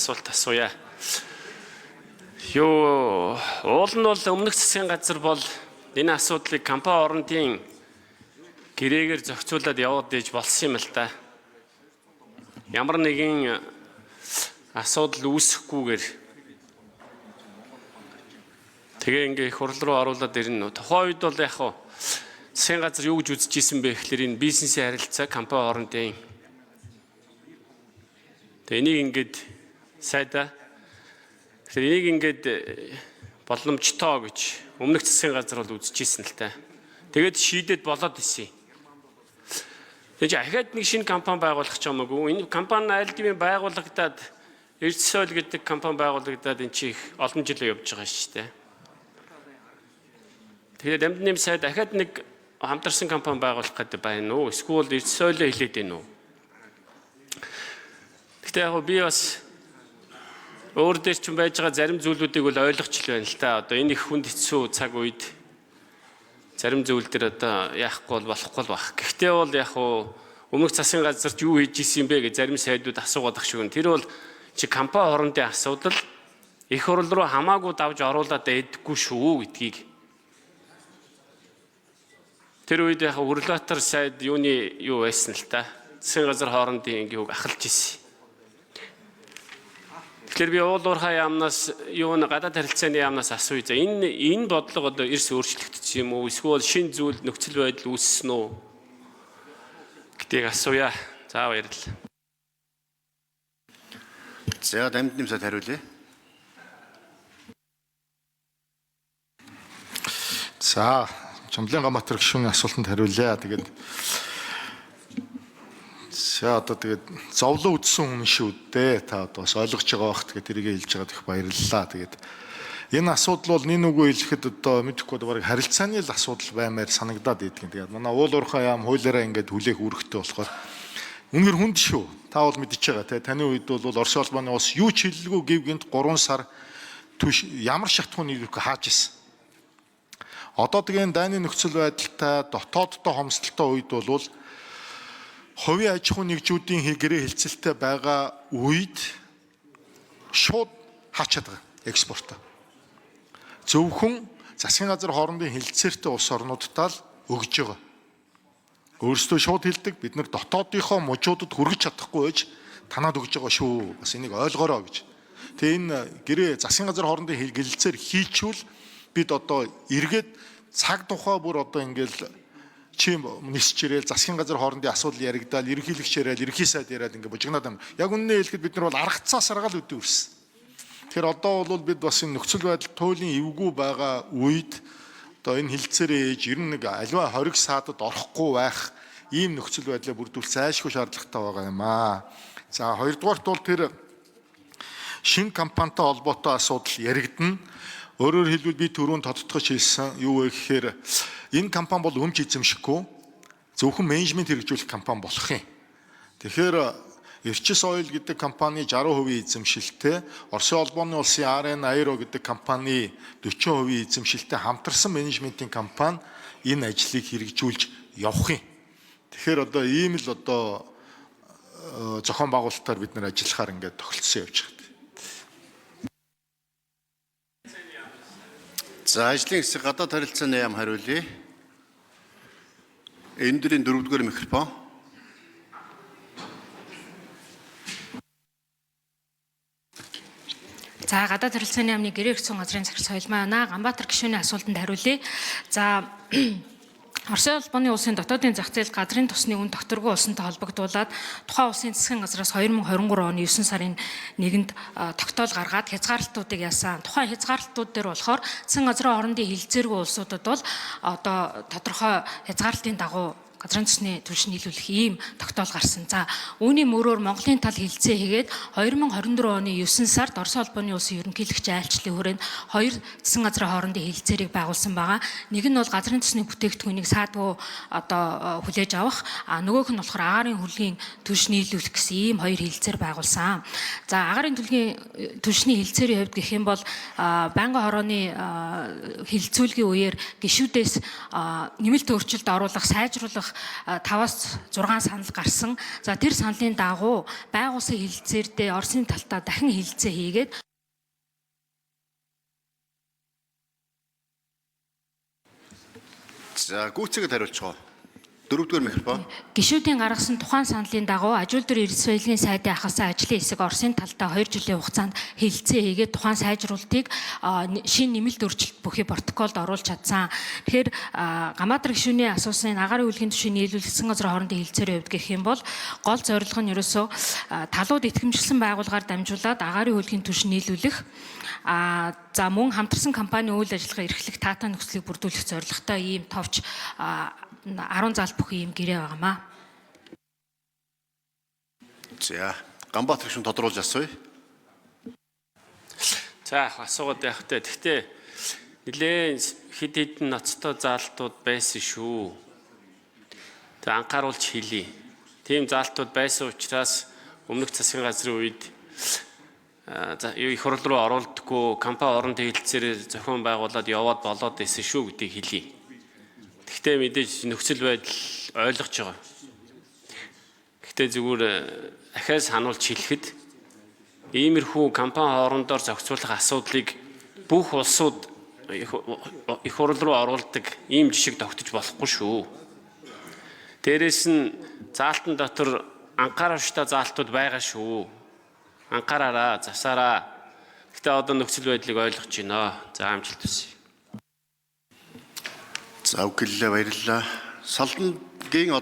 асуулт асууя. Уул нь бол өмнөх засгийн газар бол энэ асуудлыг компани орондын гэрээгээр зохицуулаад яваад иж болсон юм л да. Ямар нэгэн асуудал үүсэхгүйгээр тэгээ ингээ их хурл руу оруулаад ирнэ. Тухайн үед бол яг хаа засгийн газар юу гэж үзэж исэн бэ гэхээр энэ бизнесийн харилцаа компани хоорондын энийг ингээд сайдаа энийг ингээд боломжтой гэж өмнөх засгийн газар бол үзэж исэн л та. Тэгээд шийдэд болоод исэн. Тэгээд ахаад нэг шинэ компани байгуулах ч юм уу. Энэ компани альдивын байгуулагдаад Эрдсойл гэдэг компани байгуулагдаад энэ чих олон жил явж байгаа шүү дээ. Тэгээд амьд нэм сайд ахаад нэг хамтарсан компани байгуулах гэдэг байна уу? Эсвэл Эрдсойлоо хэлээд байна уу? Гэхдээ яг би бас өөр дээр ч байж байгаа зарим зүйлүүдийг бол ойлгоч л байна л та. Одоо энэ их хүнд хэцүү цаг үед зарим зүйл дээр одоо яахгүй болохгүй байх. Гэхдээ бол яг өмнөх засгийн газарт юу хийж исэн бэ гэж зарим сайдууд асуугаад ах шиг. Тэр бол чи компани хоорондын асуудал их хурл руу хамаагүй давж оруулаад эдггүй шүү гэдгийг. Тэр үед яг урлагтар сайд юуны юу байсан л та. Засгийн газар хоорондын ингээ үг ахалж исэн. Тэгэхээр би уулуурхай яамнаас юу н гадаад харилцааны яамнаас асууя. За энэ бодлого одоо эрс өөрчлөгдсөн юм уу? Эсвэл шинэ зүйл нөхцөл байдал үүссэн үү? Гэдгийг асууя. За баярлалаа. За амьд нэмсад хариулъя. За Чамдлын-Ганбаатар гишүүний асуултанд хариулъя. Тэгээд за одоо тэгээд зовлон үдсэн хүн шүү дээ. Та одоо бас ойлгож байгаа бах. Тэгээд тэрийг хэлж байгаад их баярлалаа. Тэгээд энэ асуудал бол нэг үгүй хэлэхэд одоо мэдэхгүй бараг харилцааны л асуудал баймаар санагдаад идэгин. Тэгээд манай уулуурхай яам хуулиараа ингээд хүлээх үүрэгтэй болохоор үнээр хүнд шүү. Та бол мэдчихэж байгаа те. Таны үед бол Орос улбаны ус юу ч хэллгүй гів гинт 3 сар ямар шатхууны ирэх хааж исэн. Одоо тэгээд дайны нөхцөл байдалтай дотоодтой хомсдолтой үед бол хувийн аж ахуйн нэгжүүдийн гэрээ хилцэлтэй байгаа үед шууд хаачаад байгаа экспортоо. Зөвхөн засгийн газар хоорондын хилцээртэй улс орнуудтай л өгж байгаа. Өөрсдөө шууд хэлдэг бид нар дотоодынхоо мужуудад хүргэж чадахгүй байж танаад өгж байгаа шүү. Бас энийг ойлгоорой гэж. Тэгээ энэ гэрээ засгийн газар хоорондын хилцээр хийчүүл бид одоо эргээд цаг тухай бүр одоо ингээл чим нисч ирээл засгийн газар хоорондын асуудал яригдаал ерөнхийлөгч яриад ерөнхий сайд яриад ингээ бужигнаад байна. Яг үннээ хэлэхэд бид нар бол аргацаас аргаал үдээ үрсэн. Тэгэхээр одоо бол бид бас энэ нөхцөл байдал туйлын эвгүй байгаа үед одоо энэ хилцээрээ ээж ер нь нэг аливаа хориг саадад орохгүй байх ийм нөхцөл байдлаа бүрдүүлэх зайлшгүй шаардлагатай байгаа юм аа. За хоёрдугаарт бол тэр шинэ компанитай холбоотой асуудал яригдана. Өөрөөр хэлбэл би түрүүн тодтогч хэлсэн юу вэ гэхээр энэ компани бол өмч эзэмшихгүй зөвхөн менежмент хэрэгжүүлэх компани болох юм. Тэгэхээр Эрчис Ойл гэдэг компани 60% эзэмшилтэй, Оросын улбаны улсын Арен Аэро гэдэг компани 40% эзэмшилтэй хамтарсан менежментийн компани энэ ажлыг хэрэгжүүлж явах юм. Тэгэхээр одоо ийм л одоо зохион байгуулалтаар бид нар ажиллахаар ингээд тохиролцсон явж байгаа. За ажлын хэсэг гадаад харилцааны яам хариулъя. Эндрийн 4-р микрофон. За гадаад харилцааны яамны гэрээ хэрэгцээ газрын захирал Соёлмаа Ганбаатар гишүүний асуултанд хариулъя. За Оросын улбаны улсын дотоодын зах зээл газрын тосны үн докторгүй улсантай холбогдуулаад тухайн улсын засгийн газраас 2023 оны 9 сарын 1-нд тогтоол гаргаад хязгаарлалтуудыг яасан. Тухайн хязгаарлалтууд дээр болохоор засгийн газрын хоорондын хилцээргүй улсуудад бол одоо тодорхой хязгаарлалтын дагуу газрын тосны түвш нийлүүлэх ийм тогтоол гарсан. За үүний мөрөөр Монголын тал хилцээ хийгээд 2024 оны 9 сард Оросын улбаны улсын ерөнхийлөгч айлчлалын хүрээнд 2 засгийн газрын хоорондын хилцээрийг байгуулсан байгаа. Нэг нь бол газрын тосны бүтээгдэхүүнийг саадгүй одоо хүлээж авах, нөгөөх нь болохоор агаарын хөдөлгөөний түвш нийлүүлэх гэсэн ийм 2 хилцээр байгуулсан. За агаарын төлгийн түвшний хилцээрийн хувьд гэх юм бол байнгын хорооны хилцүүлгийн үеэр гишүүдээс нэмэлт өөрчлөлт оруулах, сайжруулах болох 5-аас 6 санал гарсан. За тэр саналын дагуу байгуулсан хэлэлцээрдээ Оросын талтаа дахин хэлэлцээ хийгээд За гүйцэтгэд хариулж байгаа. Дөрөвдүгээр микрофон. гишүүдийн гаргасан тухайн саналын дагуу аж үйлдвэр эрдэс баялагын сайдын ахалсан ажлын хэсэг Оросын талдаа 2 жилийн хугацаанд хэлэлцээ хийгээд тухайн сайжруулалтыг шин нэмэлт өөрчлөлт бүхий протоколд оруулж чадсан. Тэгэхээр Гамбатар гишүүний асуусан агаарын үйлгийн түвшийг нийлүүлэх засгийн газрын хоорондын хэлэлцээрийн хувьд гэх юм бол гол зорилго нь ерөөсөө талууд итгэмжлэн байгууллагаар дамжуулаад агаарын үйлгийн түвш нийлүүлэх за мөн хамтарсан компани үйл ажиллагаа эрхлэх таатай нөхцөлийг бүрдүүлэх зорилготой ийм товч 10 залт бүхий юм гэрээ байгаамаа. За Ганбаатар гишүүн тодруулж асууя. За асуугаад явах те. Гэхдээ нэлээд хэд хэдэн ноцтой заалтууд байсан шүү. Тэг анхааруулж хэлье. Тийм заалтууд байсан учраас өмнөх засгийн газрын үед их хурл руу оруулдаггүй компани оронд хэлэлцээрээр зохион байгуулад яваад болоод байсан шүү гэдгийг хэлье. Гэхдээ мэдээж нөхцөл байдал ойлгож байгаа. Гэхдээ зүгээр ахаас сануулж хэлэхэд иймэрхүү компани хоорондоор зохицуулах асуудлыг бүх улсууд их хурл руу оруулдаг ийм жишг тогтож болохгүй шүү. Дээрээс нь заалтан дотор анхааруулжтай заалтууд байгаа шүү. Анхаараараа, засаараа. Гэхдээ одоо нөхцөл байдлыг ойлгож байна. За амжилт хүсье. За үгэлээ баярлалаа. Салдангийн